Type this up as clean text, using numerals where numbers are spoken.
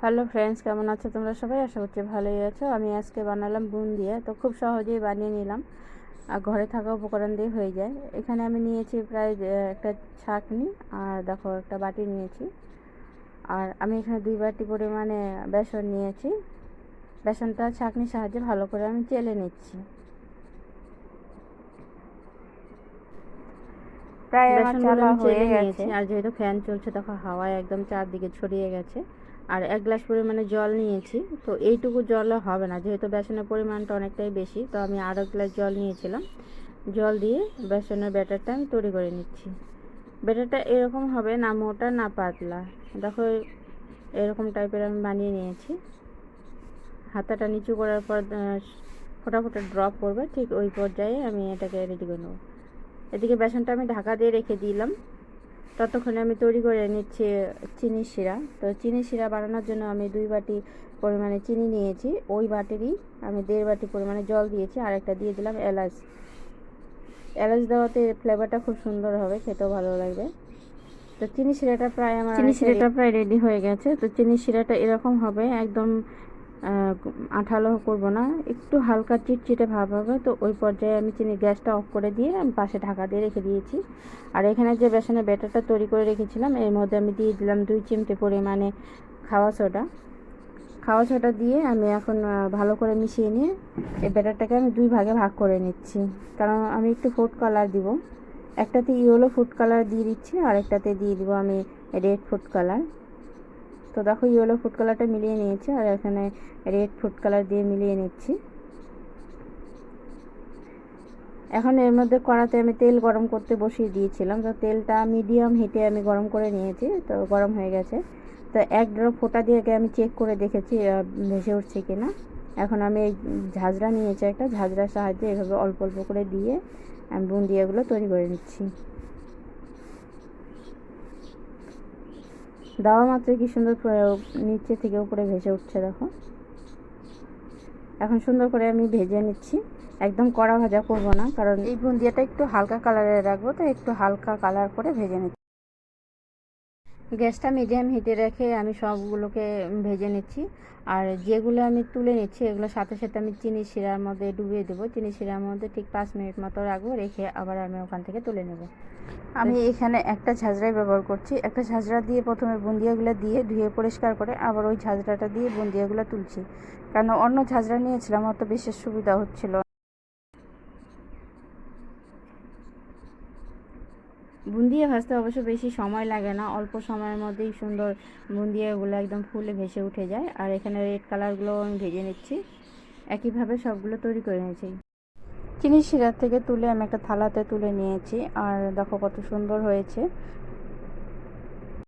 Hello friends, কেমন আছো তোমরা সবাই? আশা করছি ভালোই আছো। আমি আজকে বানালাম বুন্দিয়া। তো খুব সহজেই বানিয়ে নিলাম, আর ঘরে থাকা উপকরণ দিয়ে হয়ে যায়। এখানে আমি নিয়েছি প্রায় একটা ছাঁকনি, আর দেখো একটা বাটি নিয়েছি। আর আমি এখানে 2 বাটি পরিমাণে বেসন নিয়েছি। বেসনটা ছাঁকনির সাহায্যে ভালো করে আমি চেলে নিচ্ছি। প্রায় আমার বেসনগুলো চালা আমি হয়ে চেলে গেছে। নিয়েছি। আর যেহেতু ফ্যান চলছে, দেখো হাওয়ায় একদম চারদিকে ছড়িয়ে গেছে। আর 1 গ্লাস পরিমাণে জল নিয়েছি। তো এইটুকু জলে হবে না, যেহেতু বেসনের পরিমাণটা অনেকটাই বেশি, তো আমি আরও 1 গ্লাস জল নিয়েছিলাম। জল দিয়ে বেসনের ব্যাটারটা আমি তৈরি করে নিচ্ছি। ব্যাটারটা এরকম হবে, না মোটা না পাতলা। দেখো এরকম টাইপের আমি বানিয়ে নিয়েছি। হাতাটা নিচু করার পর ফোঁটা ফোঁটা ড্রপ করবে, ঠিক ওই পর্যায়ে আমি এটাকে রেডি করে নেবো। এদিকে বেসনটা আমি ঢাকা দিয়ে রেখে দিলাম। ততক্ষণে আমি তৈরি করে নিচ্ছি চিনি শিরা। তো চিনি শিরা বানানোর জন্য আমি 2 বাটি পরিমাণে চিনি নিয়েছি। ওই বাটিরই আমি 1.5 বাটি পরিমাণে জল দিয়েছি, আর একটা দিয়ে দিলাম এলাচ। এলাচ দেওয়াতে ফ্লেভারটা খুব সুন্দর হবে, খেতেও ভালো লাগবে। তো চিনি শিরাটা প্রায় আমার চিনি অনেকটা শিরাটা প্রায় রেডি হয়ে গেছে। তো চিনি শিরাটা এরকম হবে, একদম আঠালো করব না, একটু হালকা চিটচিটে ভাব হবে। তো ওই পর্যায়ে আমি চিনি গ্যাসটা অফ করে দিয়ে আমি পাশে ঢাকা দিয়ে রেখে দিয়েছি। আর এখানে যে বেসনের ব্যাটারটা তৈরি করে রেখেছিলাম, এর মধ্যে আমি দিয়ে দিলাম 2 চিমটে পরিমাণে খাওয়া সোডা। খাওয়া সোডা দিয়ে আমি এখন ভালো করে মিশিয়ে নিয়ে এই ব্যাটারটাকে আমি 2 ভাগে ভাগ করে নিচ্ছি, কারণ আমি একটু ফুড কালার দিব। একটাতে ইয়েলো ফুড কালার দিয়ে দিচ্ছি, আর একটাতে দিয়ে দিব আমি রেড ফুড কালার। তো দেখো ইয়েলো ফুড কালারটা মিলিয়ে নিয়েছি, আর এখানে রেড ফুড কালার দিয়ে মিলিয়ে নিচ্ছি। এখন এর মধ্যে কড়াতে আমি তেল গরম করতে বসিয়ে দিয়েছিলাম। তো তেলটা মিডিয়াম হিটে আমি গরম করে নিয়েছি। তো গরম হয়ে গেছে। তো এক ড্রপ ফোঁটা দিয়ে আমি চেক করে দেখেছি ভেসে উঠছে কিনা। এখন আমি এই ঝাঁঝরা নিয়েছি, একটা ঝাঁঝরার সাহায্যে এভাবে অল্প অল্প করে দিয়ে আমি বুন্দিয়াগুলো তৈরি করে নিচ্ছি। দেওয়া মাত্র কি সুন্দর নিচে থেকে উপরে ভেসে উঠছে, দেখো। এখন সুন্দর করে আমি ভেজে নিচ্ছি। একদম কড়া ভাজা করব না, কারণ এই বুন্দিয়াটা একটু হালকা কালারে রাখবো। তো একটু হালকা কালার করে ভেজে নিচ্ছি। গ্যাসটা মিডিয়াম হিটে রেখে আমি সবগুলোকে ভেজে নিচ্ছি। আর যেগুলো আমি তুলে নিচ্ছি, এগুলো সাথে সাথে আমি চিনি শিরার মধ্যে ডুবিয়ে দেবো। চিনি শিরার মধ্যে ঠিক 5 মিনিট মতো রাখবো, রেখে আবার আমি ওখান থেকে তুলে নেব। আমি এখানে একটা ঝাঁঝরাই ব্যবহার করছি। একটা ঝাঁঝরা দিয়ে প্রথমে বুন্দিয়াগুলো দিয়ে ধুয়ে পরিষ্কার করে আবার ওই ঝাঁঝরাটা দিয়ে বুন্দিয়াগুলো তুলছি, কারণ অন্য ঝাঁঝরা নিয়েছিলাম, অত বিশেষ সুবিধা হচ্ছিল। বুন্দিয়া ভাজতে অবশ্য বেশি সময় লাগে না, অল্প সময়ের মধ্যেই সুন্দর বুন্দিয়াগুলো একদম ফুলে ভেসে উঠে যায়। আর এখানে রেড কালারগুলো আমি ভেজে নিচ্ছি। একইভাবে সবগুলো তৈরি করে নিয়েছি। চিনি শিরা থেকে তুলে আমি একটা থালাতে তুলে নিয়েছি, আর দেখো কত সুন্দর হয়েছে।